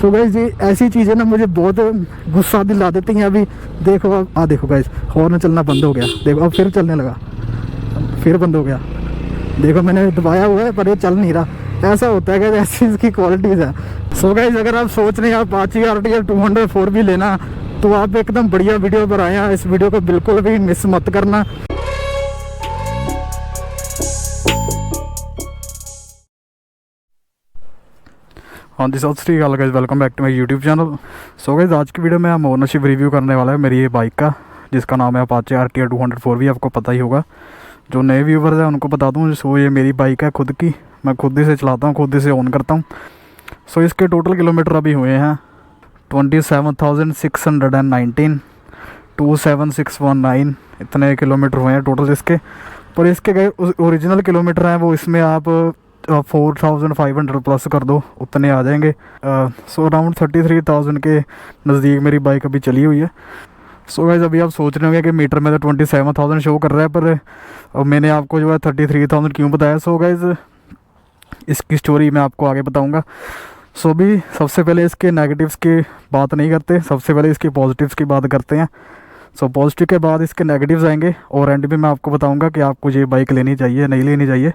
So guys ये ऐसी चीज़ें ना मुझे बहुत गुस्सा दिला देती हैं। अभी देखो अब देखो गाइस, हॉर्न चलना बंद हो गया, देखो अब फिर चलने लगा, फिर बंद हो गया। देखो मैंने दबाया हुआ है पर ये चल नहीं रहा। ऐसा होता है कि ऐसी इसकी क्वालिटीज़ है। सो गाइस अगर आप सोच रहे हैं आप Apache RTR 204 भी लेना, तो आप एकदम बढ़िया वीडियो पर आए हैं। इस वीडियो को बिल्कुल भी मिस मत करना। हाँ जी, सत श्री अकाल guys, welcome back to my YouTube channel. So guys आज की वीडियो में हम ओनरशिप रिव्यू करने वाला है मेरी ये बाइक का, जिसका नाम है Apache RTR 204 भी आपको पता ही होगा। जो नए व्यूवर्स हैं उनको बता दूँ, सो ये मेरी बाइक है खुद की, मैं खुद ही से चलाता हूँ, खुद ही से ऑन करता हूँ। सो इसके टोटल किलोमीटर अभी हुए हैं 27,619, 27,619 इतने किलोमीटर हुए हैं टोटल इसके। पर इसके ओरिजिनल किलोमीटर हैं वो इसमें आप 4,500 प्लस कर दो, उतने आ जाएंगे। सो अराउंड 33,000 के नज़दीक मेरी बाइक अभी चली हुई है। सो गाइस अभी आप सोच रहे होंगे कि मीटर में तो 27,000 शो कर रहा है, पर मैंने आपको जो है 33,000 क्यों बताया। सो गाइस इसकी स्टोरी मैं आपको आगे बताऊंगा। सो भी सबसे पहले इसके नेगेटिव्स की बात नहीं करते, सबसे पहले इसकी पॉजिटिव्स की बात करते हैं। सो पॉजिटिव के बाद इसके नेगेटिव्स आएंगे और एंड में मैं आपको बताऊंगा कि आपको ये बाइक लेनी चाहिए नहीं लेनी चाहिए।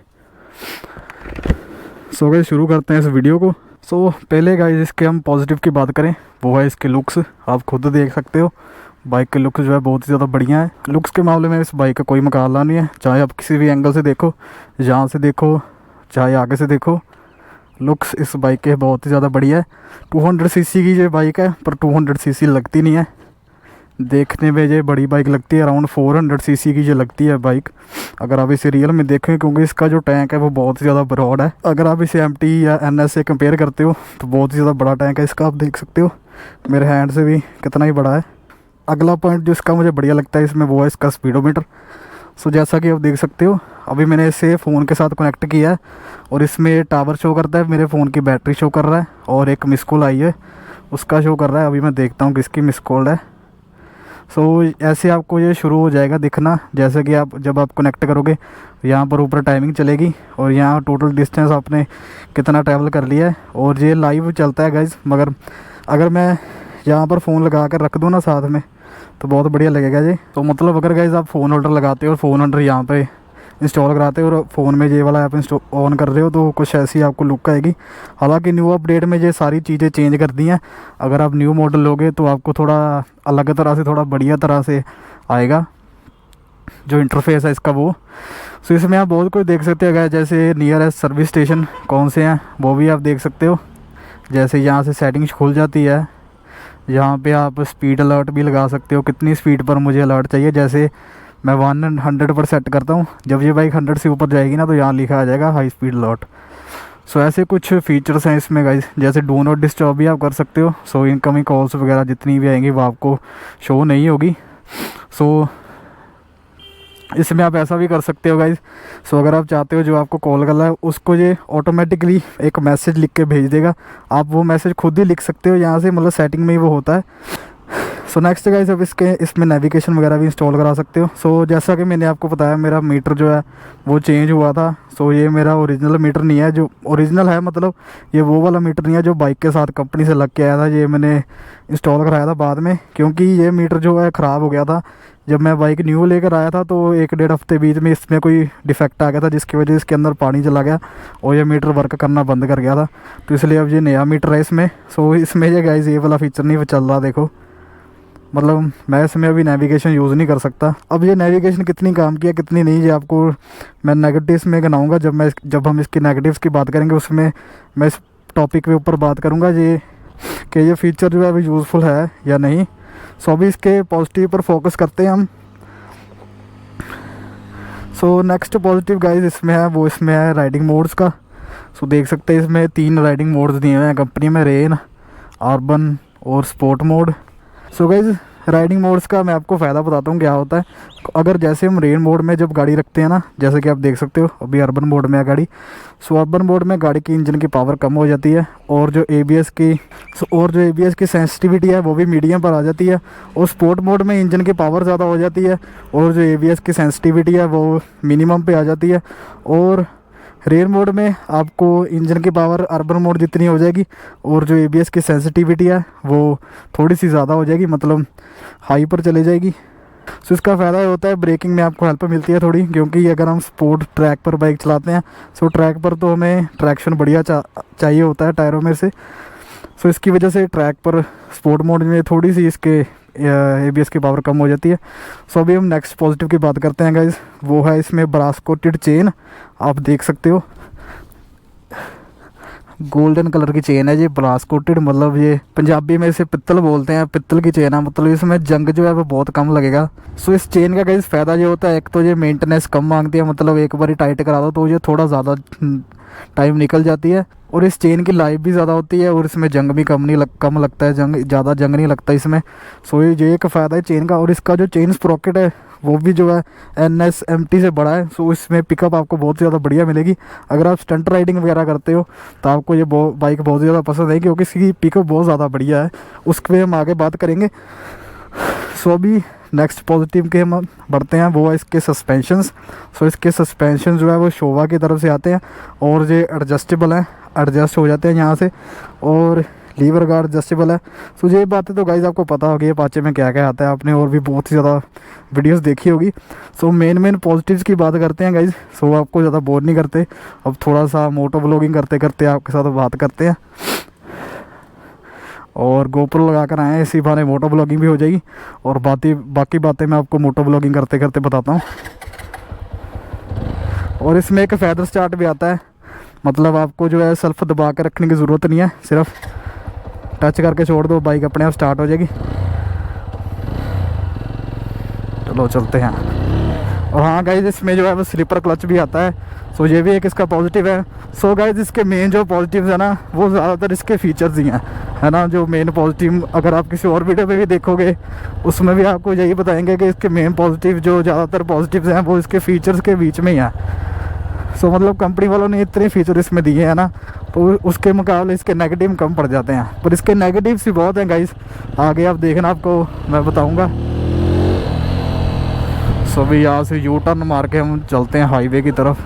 सो गाइस शुरू करते हैं इस वीडियो को। सो पहले गाइस इसके हम पॉजिटिव की बात करें, वो है इसके लुक्स। आप खुद देख सकते हो बाइक के लुक्स जो है बहुत ही ज़्यादा बढ़िया है। लुक्स के मामले में इस बाइक का कोई मुकाबला नहीं है, चाहे आप किसी भी एंगल से देखो, यहाँ से देखो चाहे आगे से देखो, लुक्स इस बाइक के बहुत ही ज़्यादा बढ़िया है। 200 सीसी की ये बाइक है, पर 200 सीसी लगती नहीं है, देखने में ये बड़ी बाइक लगती है। अराउंड 400 सीसी की ये लगती है बाइक, अगर आप इसे रियल में देखें, क्योंकि इसका जो टैंक है वो बहुत ही ज़्यादा ब्रॉड है। अगर आप इसे MT या NS से कंपेयर करते हो तो बहुत ही ज़्यादा बड़ा टैंक है इसका, आप देख सकते हो मेरे हैंड से भी कितना ही बड़ा है। अगला पॉइंट जो इसका मुझे बढ़िया लगता है इसमें, वो है इसका स्पीडोमीटर। सो जैसा कि आप देख सकते हो अभी मैंने इसे फ़ोन के साथ कनेक्ट किया है और इसमें टावर शो करता है, मेरे फ़ोन की बैटरी शो कर रहा है और एक मिस कॉल आई है उसका शो कर रहा है। अभी मैं देखता हूँ किसकी मिस कॉल है। सो ऐसे आपको ये शुरू हो जाएगा दिखना, जैसे कि आप जब आप कनेक्ट करोगे यहाँ पर ऊपर टाइमिंग चलेगी और यहाँ टोटल डिस्टेंस आपने कितना ट्रैवल कर लिया है, और ये लाइव चलता है गाइज। मगर अगर मैं यहाँ पर फ़ोन लगा कर रख दूँ ना साथ में तो बहुत बढ़िया लगेगा जी। तो मतलब अगर गाइज आप फ़ोन होल्डर लगाते हो और फ़ोन होल्डर यहाँ पे इंस्टॉल कराते हो और फ़ोन में ये वाला ऐप ऑन कर रहे हो तो कुछ ऐसी आपको लुक आएगी। हालांकि न्यू अपडेट में ये सारी चीज़ें चेंज कर दी हैं, अगर आप न्यू मॉडल लोगे तो आपको थोड़ा अलग तरह से, थोड़ा बढ़िया तरह से आएगा जो इंटरफेस है इसका वो। सो इसमें आप बहुत कुछ देख सकते हो, जैसे नियरेस्ट सर्विस स्टेशन कौन से हैं वो भी आप देख सकते हो। जैसे यहाँ से सेटिंग्स खुल जाती है, यहाँ पे आप स्पीड अलर्ट भी लगा सकते हो, कितनी स्पीड पर मुझे अलर्ट चाहिए। जैसे मैं 100 पर सेट करता हूँ, जब ये बाइक 100 से ऊपर जाएगी ना तो यहाँ लिखा आ जाएगा हाई स्पीड अलर्ट। सो ऐसे कुछ फीचर्स हैं इसमें गाइस, जैसे डू नॉट डिस्टर्ब भी आप कर सकते हो। सो इनकमिंग कॉल्स वगैरह जितनी भी आएंगी वो आपको शो नहीं होगी। सो इसमें आप ऐसा भी कर सकते हो गाइस। सो अगर आप चाहते हो जो आपको कॉल करना है उसको ये ऑटोमेटिकली एक मैसेज लिख के भेज देगा, आप वो मैसेज खुद ही लिख सकते हो यहाँ से, मतलब सेटिंग में ही वो होता है। सो नेक्स्ट गाइस अब इसमें नेविगेशन वगैरह भी इंस्टॉल करा सकते हो। सो जैसा कि मैंने आपको बताया मेरा मीटर जो है वो चेंज हुआ था। सो ये मेरा ओरिजिनल मीटर नहीं है, जो ओरिजिनल है मतलब ये वो वाला मीटर नहीं है जो बाइक के साथ कंपनी से लग के आया था, ये मैंने इंस्टॉल कराया था बाद में, क्योंकि ये मीटर जो है ख़राब हो गया था। जब मैं बाइक न्यू लेकर आया था तो 1-1.5 हफ्ते बीच में इसमें कोई डिफेक्ट आ गया था, जिसकी वजह से इसके अंदर पानी चला गया और ये मीटर वर्क करना बंद कर गया था। तो इसलिए अब ये नया मीटर है इसमें। सो इसमें ये गाइस ये वाला फीचर नहीं चल रहा, देखो मतलब मैं इसमें अभी नेविगेशन यूज़ नहीं कर सकता। अब ये नेविगेशन कितनी काम की है कितनी नहीं, ये आपको मैं नेगेटिव्स में गिनाऊंगा। जब हम इसकी नेगेटिव्स की बात करेंगे उसमें मैं इस टॉपिक के ऊपर बात करूंगा ये कि ये फीचर जो है अभी यूज़फुल है या नहीं। सो अभी इसके पॉजिटिव पर फोकस करते हैं हम। सो नेक्स्ट पॉजिटिव गाइस इसमें है वो इसमें है राइडिंग मोड्स का। सो देख सकते हैं इसमें 3 राइडिंग मोड्स दिए हुए हैं कंपनी में, रेन, अर्बन और sport mode. So guys riding modes का मैं आपको फ़ायदा बताता हूँ क्या होता है। अगर जैसे हम रेन मोड में जब गाड़ी रखते हैं ना, जैसे कि आप देख सकते हो अभी अर्बन मोड में है गाड़ी। सो अर्बन मोड में गाड़ी की इंजन की पावर कम हो जाती है और जो ABS की सेंसिटिविटी है वो भी मीडियम पर आ जाती है, और स्पोर्ट मोड में इंजन की पावर ज़्यादा हो जाती है और जो ABS की सेंसिटिविटी है वो मिनिमम पे आ जाती है, और रेयर मोड में आपको इंजन की पावर अर्बन मोड जितनी हो जाएगी, और जो ABS की सेंसिटिविटी है वो थोड़ी सी ज़्यादा हो जाएगी, मतलब हाई पर चले जाएगी। सो इसका फ़ायदा ये होता है ब्रेकिंग में आपको हेल्प मिलती है थोड़ी, क्योंकि अगर हम स्पोर्ट ट्रैक पर बाइक चलाते हैं, सो ट्रैक पर तो हमें ट्रैक्शन बढ़िया चाहिए होता है टायरों में से। सो इसकी वजह से ट्रैक पर स्पोर्ट मोड में थोड़ी सी इसके ABS की पावर कम हो जाती है। सो अभी हम नेक्स्ट पॉजिटिव की बात करते हैं गाइज, वो है इसमें ब्रास कोटेड चेन। आप देख सकते हो गोल्डन कलर की चेन है ये, ब्रास कोटेड, मतलब ये पंजाबी में इसे पित्तल बोलते हैं, पित्तल की चेन है, मतलब इसमें जंग जो है वो बहुत कम लगेगा। सो इस चेन का गाइस फ़ायदा ये होता है, एक तो ये मेंटेनेंस कम मांगती है, मतलब एक बार टाइट करा दो तो ये थोड़ा ज़्यादा टाइम निकल जाती है, और इस चेन की लाइफ भी ज़्यादा होती है, और इसमें जंग भी कम लगता है, ज़्यादा जंग नहीं लगता इसमें। सो ये एक फ़ायदा है चेन का। और इसका जो चेन स्प्रॉकेट है वो भी जो है NSMT से बड़ा है। सो इसमें पिकअप आपको बहुत ज़्यादा बढ़िया मिलेगी। अगर आप स्टंट राइडिंग वगैरह करते हो तो आपको ये बाइक बहुत ज़्यादा पसंद है, क्योंकि इसकी पिकअप बहुत ज़्यादा बढ़िया है। उस पर हम आगे बात करेंगे। सो अभी नेक्स्ट पॉजिटिव के हम बढ़ते हैं, वो है इसके सस्पेंशंस। सो इसके सस्पेंशन जो है वो शोवा की तरफ से आते हैं, और ये एडजस्टेबल हैं, एडजस्ट हो जाते हैं यहाँ से, और लीवर गार्ड एडजस्टेबल है। सो ये बातें तो गाइज आपको पता होगी अपाचे में क्या क्या आता है, आपने और भी बहुत ही ज़्यादा वीडियोस देखी होगी। सो मेन पॉजिटिव्स की बात करते हैं गाइज। सो आपको ज़्यादा बोर नहीं करते, अब थोड़ा सा मोटो व्लॉगिंग करते करते आपके साथ बात करते हैं, और गोप्रो लगा कर आए हैं, इसी बहाने मोटो व्लॉगिंग भी हो जाएगी, और बाकी बातें मैं आपको मोटो व्लॉगिंग करते करते बताता हूँ। और इसमें एक फैदर स्टार्ट भी आता है, मतलब आपको जो है सेल्फ दबा कर रखने की ज़रूरत नहीं है, सिर्फ टच करके छोड़ दो, बाइक अपने आप स्टार्ट हो जाएगी। चलो चलते हैं। और हाँ गाइज, इसमें जो है वो स्लीपर क्लच भी आता है। सो ये भी एक इसका पॉजिटिव है। सो गाइज, इसके मेन जो पॉजिटिव है ना, वो ज़्यादातर इसके फीचर्स ही हैं, है ना। जो मेन पॉजिटिव अगर आप किसी और वीडियो पे भी देखोगे, उसमें भी आपको यही बताएंगे कि इसके मेन पॉजिटिव जो ज़्यादातर पॉजिटिव्स हैं वो इसके फीचर्स के बीच में ही है। सो मतलब कंपनी वालों ने इतने फीचर इसमें दिए हैं ना, तो उसके मुकाबले इसके नेगेटिव कम पड़ जाते हैं, पर इसके नेगेटिव्स भी बहुत हैं गाइस। आगे आप देखना, आपको मैं बताऊंगा। सो अभी यहाँ से यू टर्न मार के हम चलते हैं हाईवे की तरफ।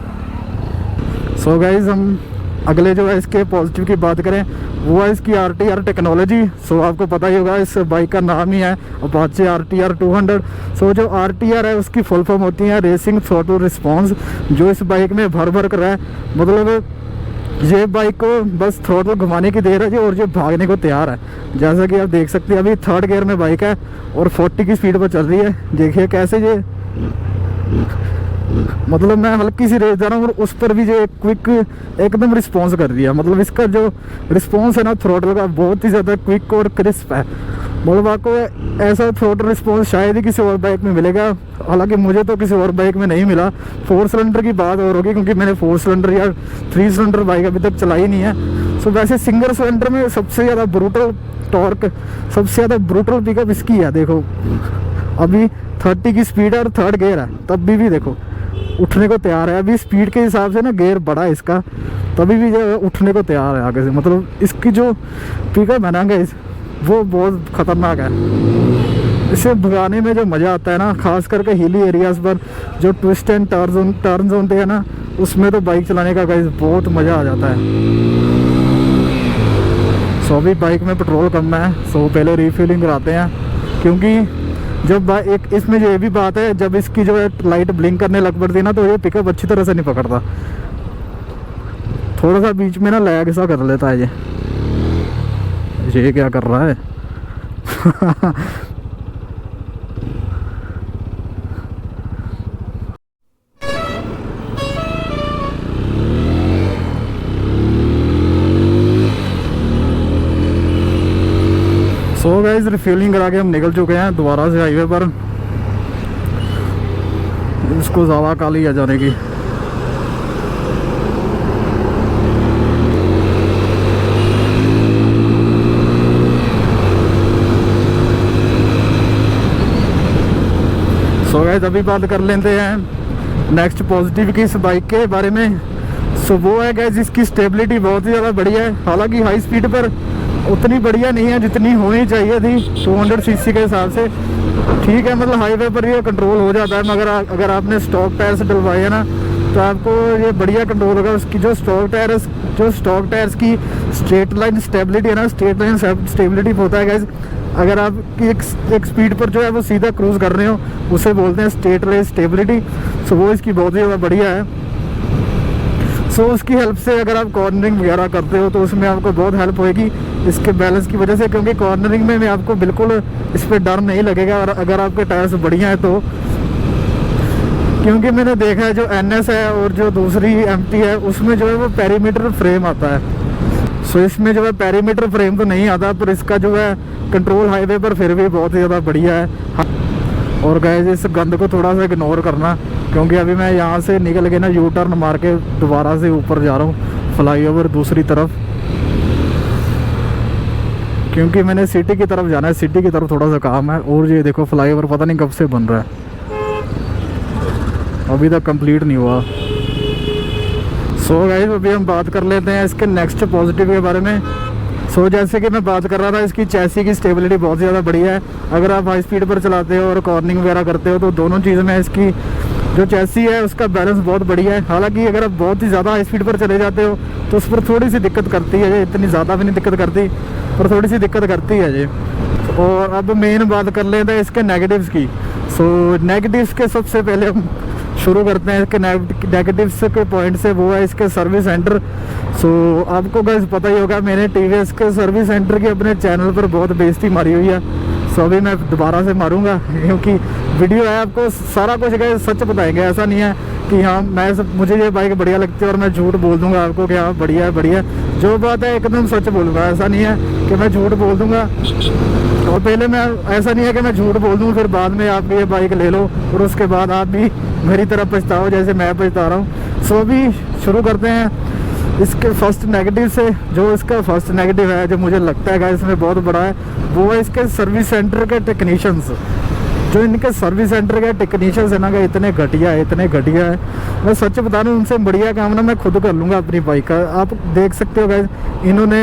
सो गाइस, हम अगले जो है इसके पॉजिटिव की बात करें, वो है इसकी RTR टेक्नोलॉजी। सो आपको पता ही होगा, इस बाइक का नाम ही है अपाचे RTR 200। सो जो RTR है उसकी फुल फॉर्म होती है रेसिंग थ्रोटल रिस्पॉन्स, जो इस बाइक में भर कर रहा है। मतलब ये बाइक को बस थ्रोटल घुमाने की देर है जी, और ये भागने को तैयार है। जैसा कि आप देख सकते हैं, अभी 3rd गियर में बाइक है और 40 की स्पीड पर चल रही है। देखिए कैसे ये, मतलब मैं हल्की सी रेस जा रहा हूँ और उस पर भी जो क्विक एकदम रिस्पॉन्स कर दिया। मतलब इसका जो रिस्पॉन्स है ना थ्रोटल का, बहुत ही ज़्यादा क्विक और क्रिस्प है। मतलब आपको ऐसा थ्रोटल रिस्पॉन्स शायद ही किसी और बाइक में मिलेगा, हालांकि मुझे तो किसी और बाइक में नहीं मिला। 4 सिलेंडर की बात और होगी, क्योंकि मैंने 4 सिलेंडर या 3 सिलेंडर बाइक अभी तक चलाई नहीं है। सो वैसे सिंगल सिलेंडर में सबसे ज़्यादा ब्रूटल टॉर्क, सबसे ज़्यादा ब्रूटल पिकअप इसकी है। देखो अभी 30 की स्पीड है और 3rd गियर है, तब भी देखो उठने को तैयार है। अभी स्पीड के हिसाब से ना गियर बड़ा है इसका, तभी भी जो उठने को तैयार है आगे से। मतलब इसकी जो पिकअप है ना गाइस, वो बहुत ख़तरनाक है। इसे भगाने में जो मज़ा आता है ना, खास करके हिली एरियाज़ पर जो ट्विस्ट एंड टर्न्स होते हैं ना, उसमें तो बाइक चलाने का गाइस बहुत मज़ा आ जाता है। सो अभी बाइक में पेट्रोल कम है, सो पहले रिफिलिंग कराते हैं, क्योंकि जब एक इसमें ये भी बात है, जब इसकी जो है लाइट ब्लिंक करने लग पड़ती है ना, तो ये पिकअप अच्छी तरह से नहीं पकड़ता, थोड़ा सा बीच में ना लैग सा कर लेता है। ये क्या कर रहा है? सो गाइस, रिफ्यूलिंग करा के हम निकल चुके हैं दोबारा से हाईवे पर। इसको ज़्यादा काली है जाने की। सो गाइस, अभी बात कर लेते हैं नेक्स्ट पॉजिटिव की इस बाइक के बारे में। सो वो है गाइस, इसकी स्टेबिलिटी बहुत ही ज़्यादा बढ़िया है। हालांकि हाई स्पीड पर उतनी बढ़िया नहीं है जितनी होनी चाहिए थी 200 सीसी के हिसाब से। ठीक है, मतलब हाईवे पर ये कंट्रोल हो जाता है, मगर अगर आपने स्टॉक टायर से डलवाए है ना, तो आपको ये बढ़िया कंट्रोल होगा। उसकी जो स्टॉक टायर्स की स्ट्रेट लाइन स्टेबिलिटी है ना, स्ट्रेट लाइन स्टेबिलिटी होता है गाइस। अगर आप एक स्पीड पर जो है वो सीधा क्रूज कर रहे हो, उसे बोलते हैं स्ट्रेट लाइन स्टेबिलिटी। सो वो इसकी बहुत ही ज़्यादा बढ़िया है। सो उसकी हेल्प से अगर आप कॉर्नरिंग वगैरह करते हो तो उसमें आपको बहुत हेल्प होएगी इसके बैलेंस की वजह से, क्योंकि कॉर्नरिंग में आपको बिल्कुल इस पर डर नहीं लगेगा। और अगर आपके टायर्स बढ़िया है तो, क्योंकि मैंने देखा है जो NS है और जो दूसरी MT है उसमें जो है वो पेरीमीटर फ्रेम आता है। सो इसमें जो है पेरीमीटर फ्रेम तो नहीं आता, पर इसका जो है कंट्रोल हाईवे पर फिर भी बहुत ही ज़्यादा बढ़िया है। और गाइस इस गंद को थोड़ा सा इग्नोर करना, क्योंकि अभी मैं यहाँ से निकल के ना यू टर्न मार के दोबारा से ऊपर जा रहा हूँ फ्लाईओवर दूसरी तरफ, क्योंकि मैंने सिटी की तरफ जाना है। सिटी की तरफ थोड़ा सा काम है। और ये देखो फ्लाईओवर पता नहीं कब से बन रहा है, अभी तक कंप्लीट नहीं हुआ। सो गाइस अभी हम बात कर लेते हैं इसके नेक्स्ट पॉजिटिव के बारे में। सो जैसे कि मैं बात कर रहा था, इसकी चैसी की स्टेबिलिटी बहुत ज़्यादा बढ़िया है। अगर आप हाई स्पीड पर चलाते हो और कॉर्निंग वगैरह करते हो तो दोनों चीज़ में इसकी जो चैसी है उसका बैलेंस बहुत बढ़िया है। हालांकि अगर आप बहुत ही ज़्यादा हाई स्पीड पर चले जाते हो तो उस पर थोड़ी सी दिक्कत करती है, ये इतनी ज़्यादा भी नहीं दिक्कत करती पर थोड़ी सी दिक्कत करती है ये। और अब मेन बात कर लेते हैं इसके नेगेटिव्स की। सो नेगेटिव्स के सबसे पहले हम शुरू करते हैं इसके नेगेटिव्स के पॉइंट से, वो है इसके सर्विस सेंटर। सो आपको गाइस पता ही होगा, मैंने TVS के सर्विस सेंटर की अपने चैनल पर बहुत बेइज्जती मारी हुई है। सो अभी मैं दोबारा से मारूंगा, क्योंकि वीडियो है आपको सारा कुछ गाइस सच बताएंगे। ऐसा नहीं है कि हाँ मुझे ये बाइक बढ़िया लगती है और मैं झूठ बोल दूंगा आपको कि हाँ बढ़िया है। जो बात है एकदम सच बोलूँगा। ऐसा नहीं है कि मैं झूठ बोल दूंगा, और पहले मैं ऐसा नहीं है कि मैं झूठ बोल दूँ फिर बाद में आप ये बाइक ले लो और उसके बाद आप भी मेरी तरफ पछताओ जैसे मैं पछता रहा हूँ। सो अभी शुरू करते हैं इसके फर्स्ट नेगेटिव से। जो इसका फर्स्ट नेगेटिव है, जो मुझे लगता है गाइस इसमें बहुत बड़ा है, वो है इसके सर्विस सेंटर के टेक्नीशियंस। जो इनके सर्विस सेंटर के टेक्नीशियंस है ना, इतने घटिया है। मैं सच बता रहा हूँ, उनसे बढ़िया काम ना मैं खुद कर लूँगा अपनी बाइक का। आप देख सकते हो गाइस, इन्होंने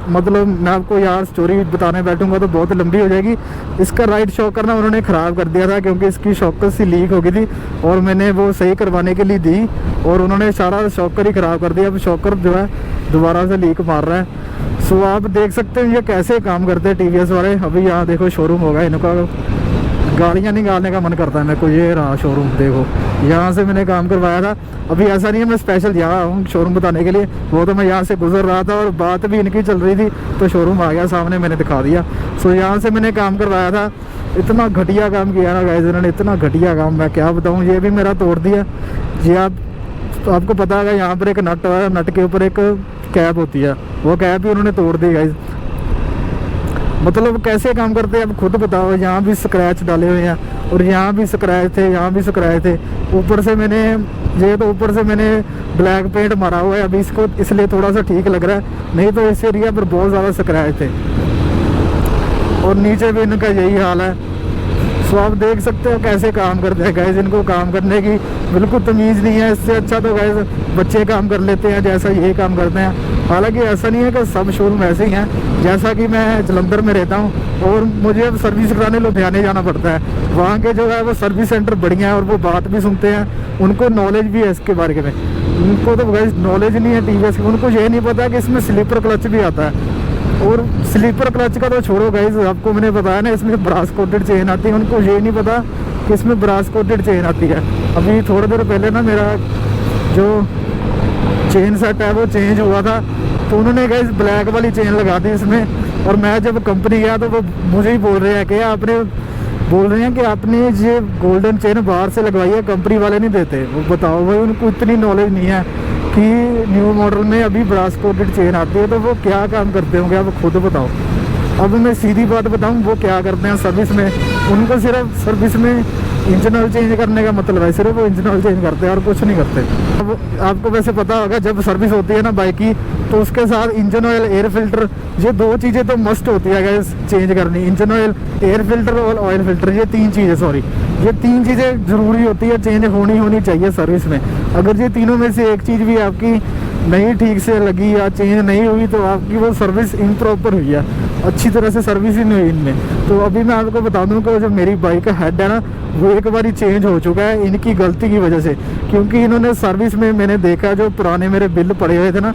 मतलब मैं आपको यार स्टोरी बताने बैठूंगा तो बहुत लंबी हो जाएगी। इसका राइट शॉकर ना उन्होंने ख़राब कर दिया था, क्योंकि इसकी शॉकर सी लीक हो गई थी और मैंने वो सही करवाने के लिए दी और उन्होंने सारा शॉकर ही ख़राब कर दिया। अब शॉकर जो है दोबारा से लीक मार रहा है। सो आप देख सकते हो ये कैसे काम करते हैं TVS वाले। अभी यहाँ देखो शोरूम होगा, इनका गाड़ियाँ निकालने का मन करता है मेरे को। ये रहा शोरूम, देखो यहाँ से मैंने काम करवाया था। अभी ऐसा नहीं है मैं स्पेशल यहाँ हूँ शोरूम बताने के लिए, वो तो मैं यहाँ से गुजर रहा था और बात भी इनकी चल रही थी तो शोरूम आ गया सामने, मैंने दिखा दिया। सो यहाँ से मैंने काम करवाया था। इतना घटिया काम किया ना गाइस इन्होंने, इतना घटिया काम मैं क्या बताऊँ। ये भी मेरा तोड़ दिया। ये आपको पता है यहाँ पर एक नट है, नट के ऊपर एक कैप होती है, वो कैप भी उन्होंने तोड़ दी गाइस। मतलब कैसे काम करते हैं आप खुद बताओ। यहाँ भी स्क्रैच डाले हुए हैं और यहाँ भी स्क्रैच थे, यहाँ भी स्क्रैच थे। ऊपर से मैंने ब्लैक पेंट मारा हुआ है अभी इसको, इसलिए थोड़ा सा ठीक लग रहा है, नहीं तो इस एरिया पर बहुत ज़्यादा स्क्रैच थे। और नीचे भी इनका यही हाल है। सो आप देख सकते हो कैसे काम करते हैं गाइस। इनको काम करने की बिल्कुल तमीज़ नहीं है। इससे अच्छा तो गाइस बच्चे काम कर लेते हैं जैसा ये काम करते हैं। हालांकि ऐसा नहीं है कि सब शोरूम ऐसे ही हैं। जैसा कि मैं जलंधर में रहता हूँ और मुझे अब सर्विस कराने लुधियाने जाना पड़ता है। वहाँ के जो है वो सर्विस सेंटर बढ़िया है और वो बात भी सुनते हैं, उनको नॉलेज भी है इसके बारे में। उनको तो गाइस नॉलेज नहीं है TVS की, उनको ये नहीं पता कि इसमें स्लीपर क्लच भी आता है। और स्लीपर क्लच का तो छोड़ो गाइस, आपको मैंने बताया ना इसमें ब्रास कोटेड चेन आती है, उनको ये नहीं पता कि इसमें ब्रास कोटेड चेन आती है। अभी थोड़ी देर पहले ना मेरा जो चेन सेट है वो चेंज हुआ था, तो उन्होंने गाइस ब्लैक वाली चेन लगा दी इसमें। और मैं जब कंपनी गया तो वो मुझे ही बोल रहे हैं कि आपने ये गोल्डन चेन बाहर से लगवाई है, कंपनी वाले नहीं देते। वो बताओ भाई, उनको इतनी नॉलेज नहीं है कि न्यू मॉडल में अभी ब्रास कोटेड चेन आती है, तो वो क्या काम करते होंगे आप खुद बताओ। अब मैं सीधी बात बताऊं, वो क्या करते हैं सर्विस में, उनको सिर्फ सर्विस में इंजन ऑयल चेंज करने का मतलब है, सिर्फ वो इंजन ऑयल चेंज करते हैं और कुछ नहीं करते। अब आपको वैसे पता होगा जब सर्विस होती है ना बाइक की, तो उसके साथ इंजन ऑयल, एयर फिल्टर, ये दो चीज़ें तो मस्ट होती है गाइस चेंज करनी। इंजन ऑयल, एयर फिल्टर और ऑयल फिल्टर, ये तीन चीज़ें ज़रूरी होती है, चेंज होनी चाहिए सर्विस में। अगर ये तीनों में से एक चीज़ भी आपकी नहीं ठीक से लगी या चेंज नहीं हुई तो आपकी वो सर्विस इम्प्रॉपर हुई है। अच्छी तरह से सर्विस ही नहीं हुई इनमें। तो अभी मैं आपको बता दूं कि जो मेरी बाइक का हेड है ना, वो एक बार ही चेंज हो चुका है इनकी गलती की वजह से। क्योंकि इन्होंने सर्विस में, मैंने देखा जो पुराने मेरे बिल पड़े हुए थे ना,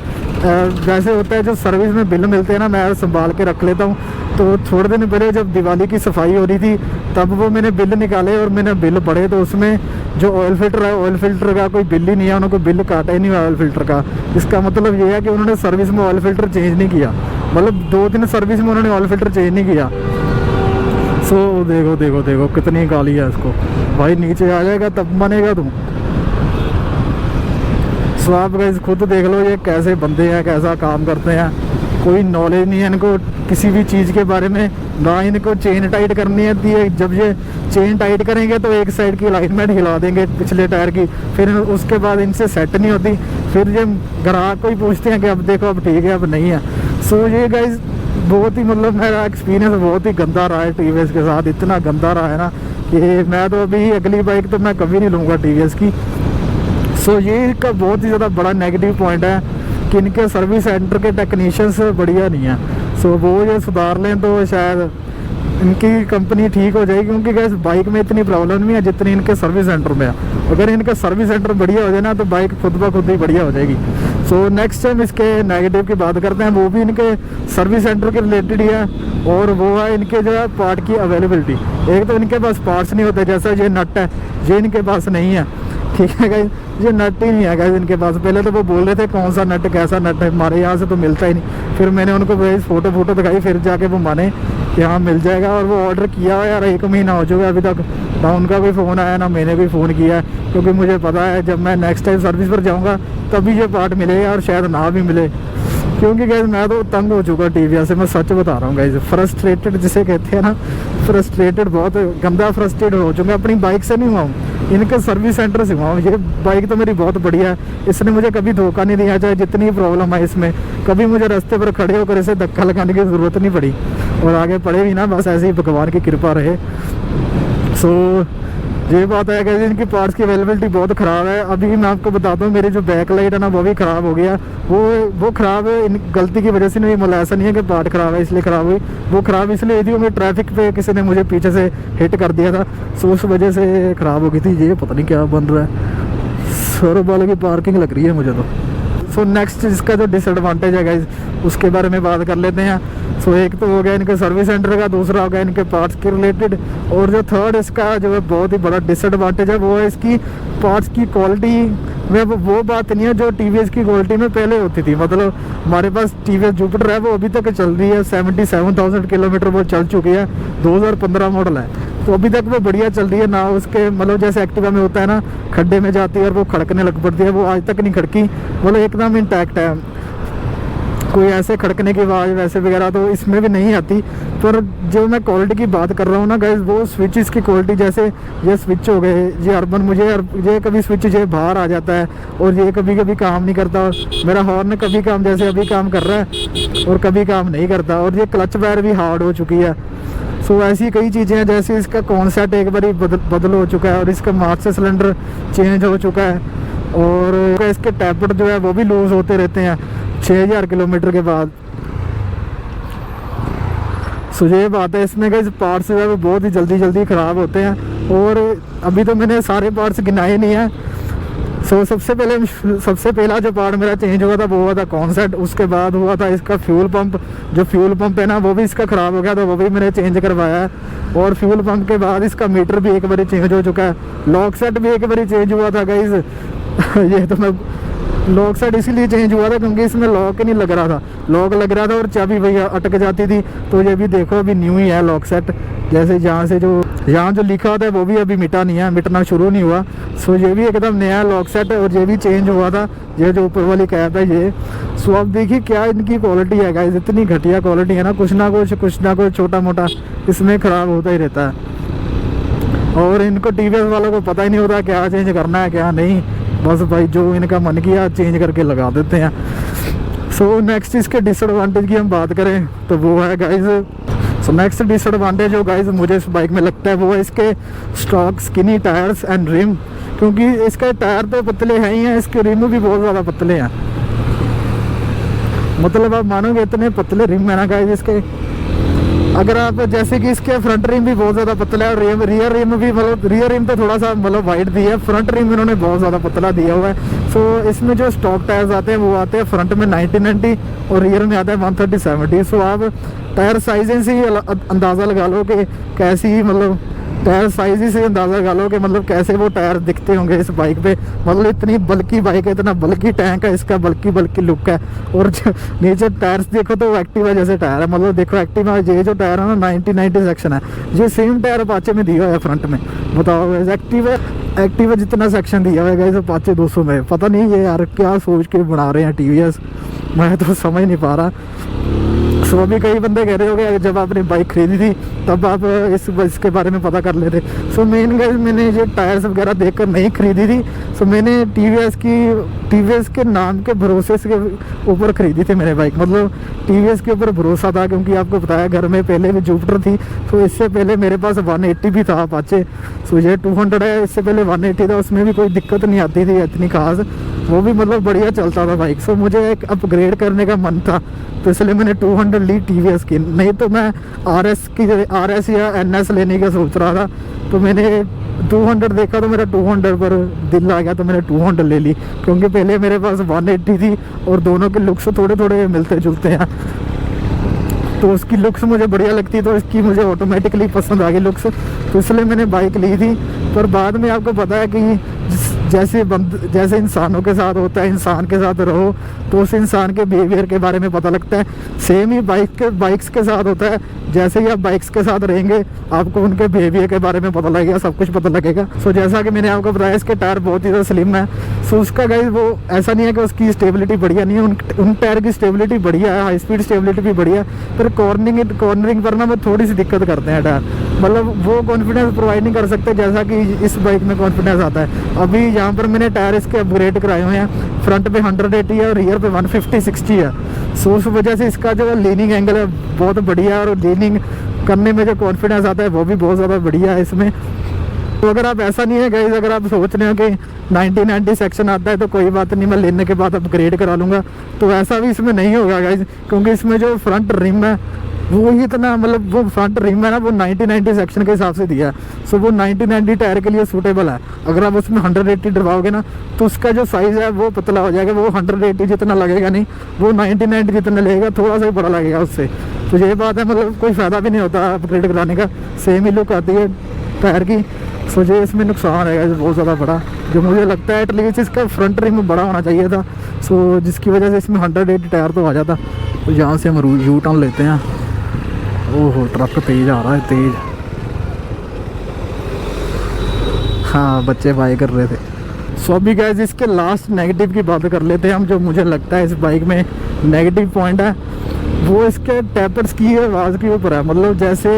वैसे होता है जो सर्विस में बिल मिलते हैं ना, मैं संभाल के रख लेता हूँ। तो थोड़े दिन पहले जब दिवाली की सफाई हो रही थी, तब वो मैंने बिल निकाले और मैंने बिल पढ़े, तो उसमें जो ऑयल फिल्टर है, ऑयल फिल्टर का कोई बिल ही नहीं है, उन्होंने कोई बिल काटा ही नहीं ऑयल फिल्टर का। इसका मतलब ये है कि उन्होंने सर्विस में ऑयल फिल्टर चेंज नहीं किया, मतलब 2-3 सर्विस में उन्होंने ऑयल फिल्टर चेंज नहीं किया। सो देखो देखो देखो कितनी गाली है इसको, भाई नीचे आ जाएगा तब मानेगा तुम। सो आप गाइस खुद देख लो ये कैसे बंदे हैं, कैसा काम करते हैं। कोई नॉलेज नहीं है इनको किसी भी चीज़ के बारे में, ना इनको चेन टाइट करनी आती है। जब ये चेन टाइट करेंगे तो एक साइड की अलाइनमेंट हिला देंगे पिछले टायर की, फिर उसके बाद इनसे सेट नहीं होती। फिर ये ग्राहक को ही पूछते हैं कि अब देखो अब ठीक है अब नहीं है। सो ये गाइस बहुत ही, मतलब मेरा एक्सपीरियंस बहुत ही गंदा रहा है टीवीएस के साथ, इतना गंदा रहा है ना कि मैं तो अभी अगली बाइक तो मैं कभी नहीं लूँगा टीवीएस की। सो ये इसका बहुत ही ज़्यादा बड़ा नेगेटिव पॉइंट है कि इनके सर्विस सेंटर के टेक्नीशियंस बढ़िया नहीं है। सो वो ये सुधार लें तो शायद इनकी कंपनी ठीक हो जाएगी। क्योंकि गैस बाइक में इतनी प्रॉब्लम नहीं है जितनी इनके सर्विस सेंटर में है। अगर इनका सर्विस सेंटर बढ़िया हो जाए ना तो बाइक खुद ब खुद ही बढ़िया हो जाएगी। सो नेक्स्ट टाइम इसके नेगेटिव की बात करते हैं, वो भी इनके सर्विस सेंटर के रिलेटेड ही है, और वो है इनके जो है पार्ट की अवेलेबिलिटी। एक तो इनके पास पार्ट्स नहीं होते, जैसा ये नट है ये इनके पास नहीं है, ठीक है गाइस, ये नट ही नहीं है गाइस इनके पास। पहले तो वो बोल रहे थे कौन सा नट कैसा नट है, हमारे यहाँ से तो मिलता ही नहीं। फिर मैंने उनको फ़ोटो दिखाई, फिर जाके वो माने कि हाँ मिल जाएगा। और वो ऑर्डर किया हुआ यार 1 महीना हो चुका है, अभी तक ना उनका कोई फ़ोन आया ना मैंने कोई फ़ोन किया है। क्योंकि मुझे पता है जब मैं नेक्स्ट टाइम सर्विस पर जाऊँगा तभी ये पार्ट मिलेगा, और शायद ना भी मिले। क्योंकि गाइस मैं तो तंग हो चुका टीवीएस से, मैं सच बता रहा हूँ गाइस। फ्रस्ट्रेटेड जिसे कहते हैं ना, फ्रस्ट्रेटेड, बहुत गंदा फ्रस्ट्रेटेड हो चुका। अपनी बाइक से नहीं हुआ हूँ, इनके सर्विस सेंटर से हुआ हूँ। ये बाइक तो मेरी बहुत बढ़िया है, इसने मुझे कभी धोखा नहीं दिया, चाहे जितनी प्रॉब्लम है इसमें। कभी मुझे रास्ते पर खड़े होकर इसे धक्का लगाने की ज़रूरत नहीं पड़ी, और आगे पड़े भी ना, बस ऐसे ही भगवान की कृपा रहे। सो ये बात है कि इनकी पार्ट्स की अवेलेबिलिटी बहुत ख़राब है। अभी मैं आपको बताता हूँ, मेरी जो बैक लाइट है ना वो भी ख़राब हो गया। वो ख़राब है इन गलती की वजह से नहीं, मतलब ऐसा नहीं है कि पार्ट ख़राब है इसलिए ख़राब हुई। वो ख़राब इसलिए थी क्योंकि ट्रैफिक पे किसी ने मुझे पीछे से हिट कर दिया था, सो उस वजह से ख़राब हो गई थी। ये पता नहीं क्या बन रहा है, सर वालों की पार्किंग लग रही है मुझे तो। सो नेक्स्ट इसका जो डिसएडवांटेज है गाइस उसके बारे में बात कर लेते हैं। सो एक तो हो गया इनके सर्विस सेंटर का, दूसरा हो गया इनके पार्ट्स के रिलेटेड, और जो थर्ड इसका जो है बहुत ही बड़ा डिसएडवांटेज है वो है इसकी पार्ट्स की क्वालिटी में। वो बात नहीं है जो टीवीएस की क्वालिटी में पहले होती थी। मतलब हमारे पास टीवीएस जुपिटर है, वो अभी तक चल रही है, 77,000 किलोमीटर वो चल चुकी है, 2015 मॉडल है, तो अभी तक वो बढ़िया चल रही है ना। उसके मतलब जैसे एक्टिवा में होता है ना, खड्डे में जाती है और वो खड़कने लग पड़ती है, वो आज तक नहीं खड़की, मतलब एकदम इंटैक्ट है। कोई ऐसे खड़कने की आवाज़ वैसे वगैरह तो इसमें भी नहीं आती। पर जो मैं क्वालिटी की बात कर रहा हूँ ना गाइस, वो स्विचेस की क्वालिटी, जैसे ये स्विच हो गए, ये अर्बन, मुझे ये कभी स्विच ये बाहर आ जाता है और ये कभी कभी काम नहीं करता, और मेरा हॉर्न कभी काम, जैसे अभी काम कर रहा है और कभी काम नहीं करता, और ये क्लच पैर भी हार्ड हो चुकी है। सो ऐसी कई चीज़ें हैं, जैसे इसका कॉन्सेप्ट एक बार बदल हो चुका है, और इसका मास्टर सिलेंडर चेंज हो चुका है, और इसके टैपट जो है वो भी लूज़ होते रहते हैं 6000 किलोमीटर के बाद। सो ये बात है, इसमें इस पार्ट्स जो है वो बहुत ही जल्दी ख़राब होते हैं, और अभी तो मैंने सारे पार्ट्स गिनाए नहीं हैं। सो सबसे पहला जो पार्ट मेरा चेंज हुआ था वो हुआ था कॉन्सेप्ट, उसके बाद हुआ था इसका फ्यूल पंप। जो फ्यूल पंप है ना वो भी इसका ख़राब हो गया, तो वो भी मैंने चेंज करवाया है, और फ्यूल पंप के बाद इसका मीटर भी एक बार चेंज हो चुका है। लॉक सेट भी एक बार चेंज हुआ था गाइस ये तो मैं लॉक सेट इसीलिए चेंज हुआ था क्योंकि इसमें लॉक ही नहीं लग रहा था, लॉक लग रहा था और चाबी भैया अटक जाती थी। तो ये भी देखो अभी न्यू ही है लॉक सेट, जैसे यहाँ जो लिखा होता है वो भी अभी मिटा नहीं है, मिटना शुरू नहीं हुआ। सो ये भी एकदम नया लॉक सेट, और ये भी चेंज हुआ था, ये जो ऊपर वाली कैप है ये। सो अब देखिए क्या इनकी क्वालिटी है गाइस, इतनी घटिया क्वालिटी है ना, कुछ ना कुछ छोटा मोटा इसमें ख़राब होता ही रहता है, और इनको टीवीएस वालों को पता ही नहीं होता क्या चेंज करना है क्या नहीं, बस भाई जो इनका मन किया चेंज करके लगा देते हैं। सो नेक्स्ट इसके डिसएडवांटेज की हम बात करें तो वो है गाइस, सो नेक्स्ट डिसएडवांटेज जो गाइस मुझे इस बाइक में लगता है वो है इसके stock skinny tyres and rim. क्योंकि इसके टायर तो पतले हैं ही हैं, इसके रिम भी बहुत ज़्यादा पतले हैं, मतलब आप मानोगे इतने पतले रिम है ना गाइस इसके। अगर आप जैसे कि इसके फ्रंट रिम भी बहुत ज़्यादा पतला है और रियर रिम भी मतलब रियर रिम तो थोड़ा सा मतलब वाइड दी है, फ्रंट रिम इन्होंने बहुत ज़्यादा पतला दिया हुआ है। सो इसमें जो स्टॉक टायर्स आते हैं वो आते हैं फ्रंट में 90-90 और रियर में आता है 130-70। सो आप टायर साइजें से ही अंदाज़ा लगा लो कि कैसी मतलब टायर साइज ही से अंदाज़ा लगा लो कि मतलब कैसे वो टायर दिखते होंगे इस बाइक पे। मतलब इतनी बल्कि बाइक है, इतना बल्कि टैंक है इसका, बल्कि लुक है। और नीचे टायर्स देखो तो एक्टिवा जैसे टायर है, मतलब देखो एक्टिवा ये जो टायर है ना 90-90 सेक्शन है, ये सेम टायर अपाचे में दिया हुआ है फ्रंट में। बताओ एक्टिवा जितना सेक्शन दिया हुआ है अपाचे 200 में। पता नहीं ये यार क्या सोच के बना रहे हैं टीवीएस, मैं तो समझ नहीं पा रहा। सो अभी कई बंदे कह रहे हो कि जब आपने बाइक खरीदी थी तब आप इसके बारे में पता कर लेते। सो मेन गाइस मैंने ये टायर्स वगैरह देखकर नहीं खरीदी थी। सो मैंने टीवीएस के नाम के भरोसे के ऊपर खरीदी थी मैंने बाइक, मतलब टीवीएस के ऊपर भरोसा था। क्योंकि आपको बताया घर में पहले भी जुपिटर थी, तो इससे पहले मेरे पास 180 भी था अपाचे। सो ये 200 है, इससे पहले 180 था, उसमें भी कोई दिक्कत नहीं आती थी इतनी खास, वो भी मतलब बढ़िया चलता था बाइक। सो मुझे एक अपग्रेड करने का मन था, तो इसलिए मैंने 200 ली टीवीएस की। नहीं तो मैं आरएस या एनएस लेने का सोच रहा था, तो मैंने 200 देखा तो मेरा 200 पर दिल आ गया, तो मैंने 200 ले ली। क्योंकि पहले मेरे पास 180 थी और दोनों के लुक्स थोड़े थोड़े मिलते जुलते हैं, तो उसकी लुक्स मुझे बढ़िया लगती, तो इसकी मुझे ऑटोमेटिकली पसंद आ गई लुक्स, तो इसलिए मैंने बाइक ली थी। पर बाद में आपको पता है कि जैसे इंसानों के साथ होता है, इंसान के साथ रहो तो उस इंसान के बिहेवियर के बारे में पता लगता है। सेम ही बाइक्स के साथ होता है, जैसे ही आप बाइक्स के साथ रहेंगे आपको उनके बिहेवियर के बारे में पता लगेगा, सब कुछ पता लगेगा। सो जैसा कि मैंने आपको बताया इसके टायर बहुत ही ज़्यादा स्लिम है। सो उसका गाइस वो ऐसा नहीं है कि उसकी स्टेबिलिटी बढ़िया नहीं है, उन टायर की स्टेबिलिटी बढ़िया है, हाई स्पीड स्टेबिलिटी भी बढ़िया है। पर कॉर्नरिंग पर ना वो थोड़ी सी दिक्कत करते हैं टायर, मतलब वो कॉन्फिडेंस प्रोवाइड नहीं कर सकते जैसा कि इस बाइक में कॉन्फिडेंस आता है। अभी यहाँ पर मैंने टायर इसके अपग्रेड कराए हुए हैं, फ्रंट पे 180 है और रियर पे 150-60 है। सो उस वजह से इसका जो लीनिंग एंगल है बहुत बढ़िया है और लीनिंग करने में जो कॉन्फिडेंस आता है वो भी बहुत ज़्यादा बढ़िया है इसमें। तो अगर आप ऐसा नहीं है गाइस, अगर आप सोच रहे हो कि 90-90 सेक्शन आता है तो कोई बात नहीं, मैं लेने के बाद अपग्रेड करा लूँगा, तो ऐसा भी इसमें नहीं होगा गाइस। क्योंकि इसमें जो फ्रंट रिम है वो ही इतना मतलब वो फ्रंट रिम है ना वो 90-90 सेक्शन के हिसाब से दिया है। सो वो 90-90 टायर के लिए सूटेबल है। अगर आप उसमें 180 डलवाओगे ना तो उसका जो साइज़ है वो पतला हो जाएगा, वो 180 जितना लगेगा नहीं, वो 90-90 जितना लगेगा, थोड़ा सा ही बड़ा लगेगा उससे। तो ये बात है, मतलब कोई फ़ायदा भी नहीं होता अपग्रेड कराने का, सेम ही लुक आती है टायर की। सो ये इसमें नुकसान है बहुत ज़्यादा बड़ा, जो मुझे लगता है एटलीस्ट इसका फ्रंट रिम बड़ा होना चाहिए था। सो जिसकी वजह से इसमें 180 टायर तो आ जाता। तो यहाँ से हम यू टर्न लेते हैं। ओहो ट्रक तेज आ रहा है, तेज। हाँ बच्चे बाय कर रहे थे। सो अभी गाइस इसके लास्ट नेगेटिव की बात कर लेते हैं हम। जो मुझे लगता है इस बाइक में नेगेटिव पॉइंट है वो इसके टैपर्स की आवाज़ के ऊपर है। मतलब जैसे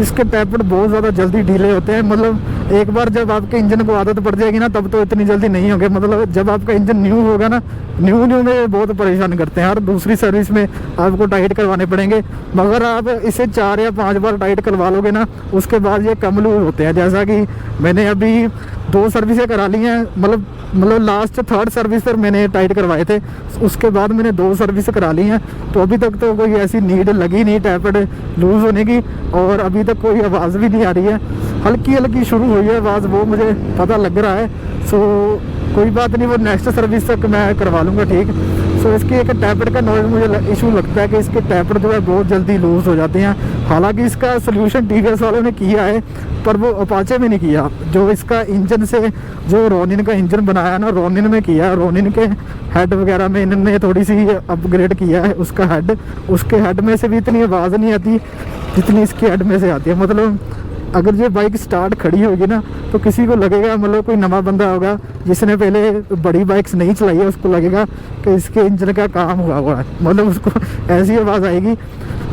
इसके टैपर बहुत ज़्यादा जल्दी ढीले होते हैं, मतलब एक बार जब आपके इंजन को आदत पड़ जाएगी ना तब तो इतनी जल्दी नहीं होगी। मतलब जब आपका इंजन न्यू होगा ना, न्यू में बहुत परेशान करते हैं और दूसरी सर्विस में आपको टाइट करवाने पड़ेंगे। मगर आप इसे 4 या 5 बार टाइट करवा लोगे ना उसके बाद ये कम लूज होते हैं। जैसा कि मैंने अभी 2 सर्विसें करा ली हैं, मतलब लास्ट 3rd सर्विस पर मैंने टाइट करवाए थे, उसके बाद मैंने 2 सर्विस करा ली हैं। तो अभी तक तो कोई ऐसी नीड लगी नहीं टैपर लूज़ होने की, और अभी तक कोई आवाज़ भी नहीं आ रही है। हल्की हल्की शुरू हुई है आवाज़, वो मुझे पता लग रहा है। सो कोई बात नहीं, वो नेक्स्ट सर्विस तक मैं करवा लूँगा ठीक। सो इसके एक टैपर का नॉइज़ मुझे इशू लगता है कि इसके टैपर जो है बहुत जल्दी लूज़ हो जाते हैं। हालांकि इसका सोल्यूशन टीवीएस वालों ने किया है पर वो अपाचे में नहीं किया। जो इसका इंजन से जो रोनिन का इंजन बनाया ना, रोनिन में किया। रोनिन के हेड वगैरह में इन्होंने थोड़ी सी अपग्रेड किया है उसका हेड। उसके हेड में से भी इतनी आवाज़ नहीं आती जितनी इसके हेड में से आती है। मतलब अगर ये बाइक स्टार्ट खड़ी होगी ना तो किसी को लगेगा, मतलब कोई नवा बंदा होगा जिसने पहले बड़ी बाइक्स नहीं चलाई है, उसको लगेगा कि इसके इंजन का काम हुआ है। मतलब उसको ऐसी आवाज़ आएगी।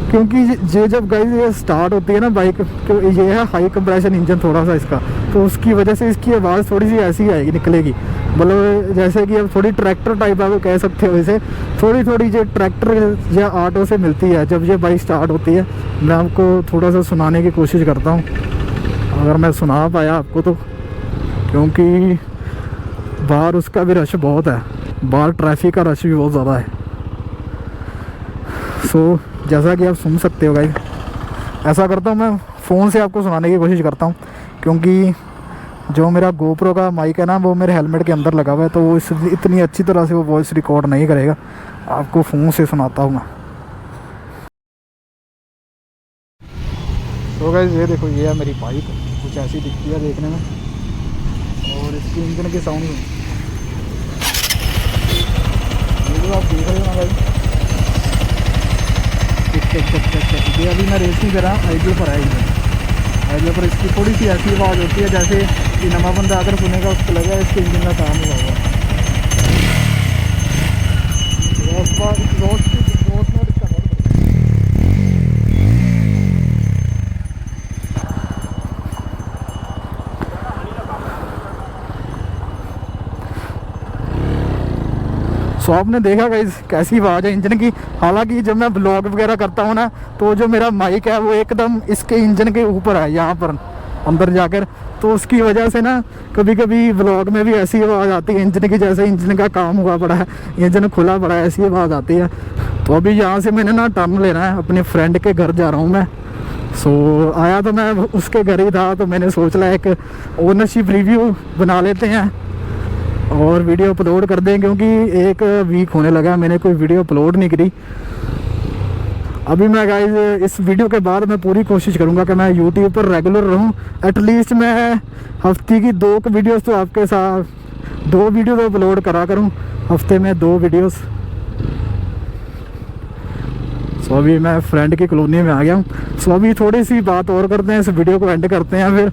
क्योंकि ये जब गाइस ये स्टार्ट होती है ना बाइक, तो ये है हाई कंप्रेशन इंजन थोड़ा सा इसका, तो उसकी वजह से इसकी आवाज़ थोड़ी सी ऐसी आएगी, निकलेगी। मतलब जैसे कि अब थोड़ी ट्रैक्टर टाइप आप कह सकते हो इसे, थोड़ी जो ट्रैक्टर या ऑटो से मिलती है जब ये बाइक स्टार्ट होती है। मैं आपको थोड़ा सा सुनाने की कोशिश करता हूँ, अगर मैं सुना पाया आपको तो, क्योंकि बाहर उसका भी रश बहुत है, बाहर ट्रैफिक का रश भी बहुत ज़्यादा है। सो जैसा कि आप सुन सकते हो गाइस, ऐसा करता हूँ मैं फ़ोन से आपको सुनाने की कोशिश करता हूँ, क्योंकि जो मेरा गोप्रो का माइक है ना वो मेरे हेलमेट के अंदर लगा हुआ है, तो वो इस इतनी अच्छी तरह से वो वॉइस रिकॉर्ड नहीं करेगा। आपको फ़ोन से सुनाता हूँ मैं। तो गाइस ये देखो, ये है मेरी बाइक, कुछ ऐसी दिखती है देखने में, और इसकी इंजन के साउंड ये जो आप देख रहे हो ना भाई, ये अभी मैं रेस नहीं कर रहा, आइडियल पर है इंजन। आइडियल पर इसकी थोड़ी सी ऐसी आवाज़ होती है जैसे कि नवा बंदा अगर सुनेगा उसको लगेगा इसके इंजन का काम हुआ होगा। सो आपने देखा गाइस कैसी आवाज़ है इंजन की। हालांकि जब मैं ब्लॉग वगैरह करता हूँ ना, तो जो मेरा माइक है वो एकदम इसके इंजन के ऊपर है, यहाँ पर अंदर जाकर, तो उसकी वजह से ना कभी कभी ब्लॉग में भी ऐसी आवाज़ आती है इंजन की, जैसे इंजन का काम हुआ पड़ा है, इंजन खुला पड़ा है, ऐसी आवाज़ आती है। तो अभी यहाँ से मैंने ना टर्न लेना है, अपने फ्रेंड के घर जा रहा हूँ मैं। सो आया तो मैं उसके घर ही था, तो मैंने सोच लिया एक ओनरशिप रिव्यू बना लेते हैं और वीडियो अपलोड कर दें, क्योंकि 1 वीक होने लगा मैंने कोई वीडियो अपलोड नहीं करी। अभी मैं गाइस इस वीडियो के बाद मैं पूरी कोशिश करूंगा कि मैं यूट्यूब पर रेगुलर रहूं। एटलीस्ट मैं हफ्ते की 2 वीडियोस तो आपके साथ 2 वीडियो तो अपलोड करा करूं, हफ्ते में 2 वीडियोस। सो अभी मैं फ्रेंड की कॉलोनी में आ गया हूँ। सो अभी थोड़ी सी बात और करते हैं, इस वीडियो को एंड करते हैं फिर।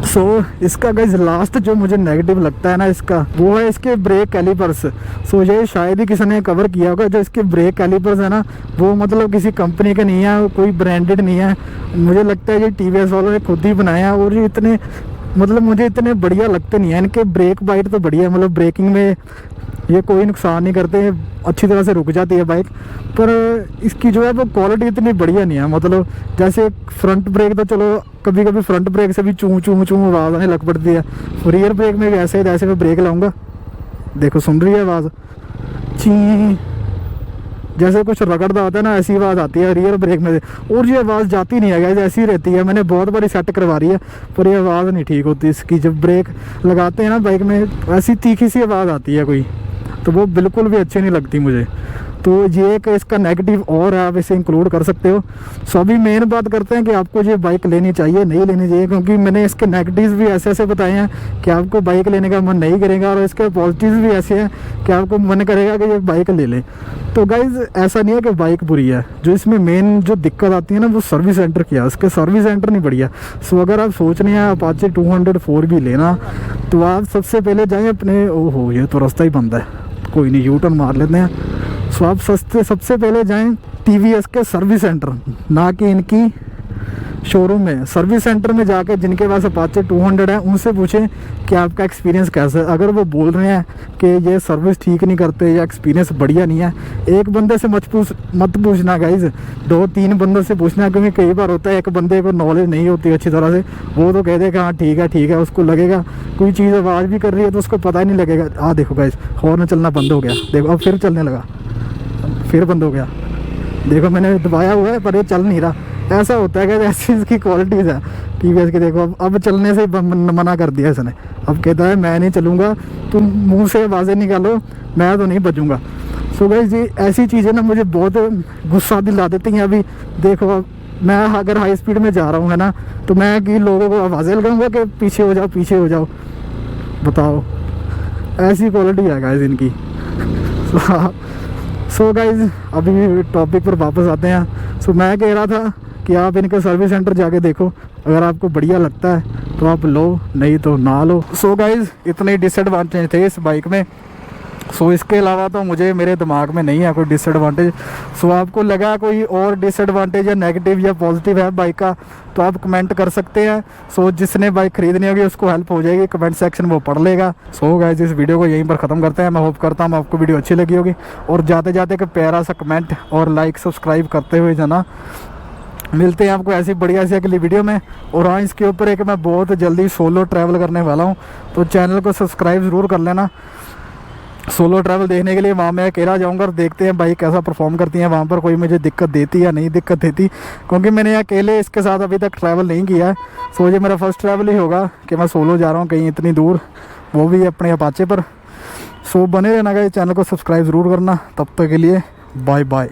सो इसका गाइस लास्ट जो मुझे नेगेटिव लगता है ना इसका, वो है इसके ब्रेक कैलिपर्स। सो ये शायद ही किसी ने कवर किया होगा, जो इसके ब्रेक कैलिपर्स है ना वो मतलब किसी कंपनी का नहीं है, कोई ब्रांडेड नहीं है। मुझे लगता है ये टीवीएस वालों ने खुद ही बनाया, और ये इतने मतलब मुझे इतने बढ़िया लगते नहीं है। इनके ब्रेक बाइट तो बढ़िया है, मतलब ब्रेकिंग में ये कोई नुकसान नहीं करते, अच्छी तरह से रुक जाती है बाइक। पर इसकी जो है वो क्वालिटी इतनी बढ़िया नहीं है। मतलब जैसे फ्रंट ब्रेक तो चलो कभी कभी फ्रंट ब्रेक से भी चूँ चूँ चूँ आवाज़ आने लग पड़ती है, रियर ब्रेक में भी ऐसे जैसे मैं ब्रेक लाऊंगा, देखो सुन रही है आवाज़, ची जैसे कुछ रगड़ता होता है ना, ऐसी आवाज़ आती है रियर ब्रेक में से। और ये आवाज़ जाती नहीं है गाइस, ऐसी रहती है। मैंने बहुत बारी सेट करवा रही है, पर ये आवाज़ नहीं ठीक होती इसकी। जब ब्रेक लगाते हैं ना बाइक में, ऐसी तीखी सी आवाज़ आती है कोई, तो वो बिल्कुल भी अच्छी नहीं लगती मुझे। तो ये एक इसका नेगेटिव और है, आप इसे इंक्लूड कर सकते हो। सो अभी मेन बात करते हैं कि आपको ये बाइक लेनी चाहिए नहीं लेनी चाहिए, क्योंकि मैंने इसके नेगेटिव्स भी ऐसे ऐसे बताए हैं कि आपको बाइक लेने का मन नहीं करेगा, और इसके पॉजिटिव्स भी ऐसे हैं कि आपको मन करेगा कि ये बाइक ले लें। तो गाइज़ ऐसा नहीं है कि बाइक बुरी है, जो इसमें मेन जो दिक्कत आती है ना वो सर्विस सेंटर की है, इसके सर्विस सेंटर नहीं बढ़िया। सो अगर आप सोच रहे हैं अपाचे 204 भी लेना, तो आप सबसे पहले जाएँ अपने, ओहो ये तो रास्ता ही बंद है, कोई नहीं यू टर्न मार लेते हैं। सो आप सबसे पहले जाएं टीवीएस के सर्विस सेंटर, ना कि इनकी शोरूम में। सर्विस सेंटर में जाके जिनके पास अपाचे 200 है उनसे पूछें कि आपका एक्सपीरियंस कैसा है। अगर वो बोल रहे हैं कि ये सर्विस ठीक नहीं करते या एक्सपीरियंस बढ़िया नहीं है, एक बंदे से मत पूछना गाइज, 2-3 बंदों से पूछना, क्योंकि कई बार होता है एक बंदे को नॉलेज नहीं होती अच्छी तरह से, वो तो कह दे कि हाँ ठीक है, उसको लगेगा कोई चीज़ आवाज़ भी कर रही है तो उसको पता ही नहीं लगेगा। देखो गाइज हॉर्न चलना बंद हो गया, देखो अब फिर चलने लगा, फिर बंद हो गया, देखो मैंने दबाया हुआ है पर ये चल नहीं रहा। ऐसा होता है कि ऐसी इसकी क्वालिटीज़ है टीवीएस की। देखो अब चलने से मना कर दिया इसने, अब कहता है मैं नहीं चलूँगा, तुम मुंह से आवाज़ें निकालो, मैं तो नहीं बचूँगा। सो गाइस जी ऐसी चीज़ें ना मुझे बहुत गुस्सा दिला देती हैं। अभी देखो मैं अगर हाई स्पीड में जा रहा हूँ है ना, तो मैं कि लोगों को आवाज़ें लगाऊँगा कि पीछे हो जाओ, बताओ, ऐसी क्वालिटी है गाइस इनकी। सो गाइज अभी टॉपिक पर वापस आते हैं। सो मैं कह रहा था कि आप इनके सर्विस सेंटर जाके देखो, अगर आपको बढ़िया लगता है तो आप लो, नहीं तो ना लो। सो गाइज इतने डिसएडवांटेज थे इस बाइक में। सो इसके अलावा तो मुझे मेरे दिमाग में नहीं है कोई डिसएडवांटेज। सो आपको लगा कोई और डिसएडवांटेज या नेगेटिव या पॉजिटिव है बाइक का, तो आप कमेंट कर सकते हैं। सो जिसने बाइक खरीदनी होगी उसको हेल्प हो जाएगी, कमेंट सेक्शन वो पढ़ लेगा। सो गाइस इस वीडियो को यहीं पर ख़त्म करते हैं। मैं होप करता हूँ आपको वीडियो अच्छी लगी होगी, और जाते जाते एक प्यारा सा कमेंट और लाइक सब्सक्राइब करते हुए जाना। मिलते हैं आपको ऐसी बढ़िया सी अगली वीडियो में। और हाँ इसके ऊपर एक मैं बहुत जल्दी सोलो ट्रैवल करने वाला हूँ, तो चैनल को सब्सक्राइब ज़रूर कर लेना। सोलो ट्रैवल देखने के लिए वहाँ मैं अकेला जाऊँगा और देखते हैं बाइक कैसा परफॉर्म करती है, वहाँ पर कोई मुझे दिक्कत देती या नहीं दिक्कत देती, क्योंकि मैंने अकेले इसके साथ अभी तक ट्रैवल नहीं किया है। सो ये मेरा फर्स्ट ट्रैवल ही होगा कि मैं सोलो जा रहा हूँ कहीं इतनी दूर, वो भी अपने अपाचे पर। सो बने रहना गाइस, चैनल को सब्सक्राइब ज़रूर करना। तब तक के लिए बाय बाय।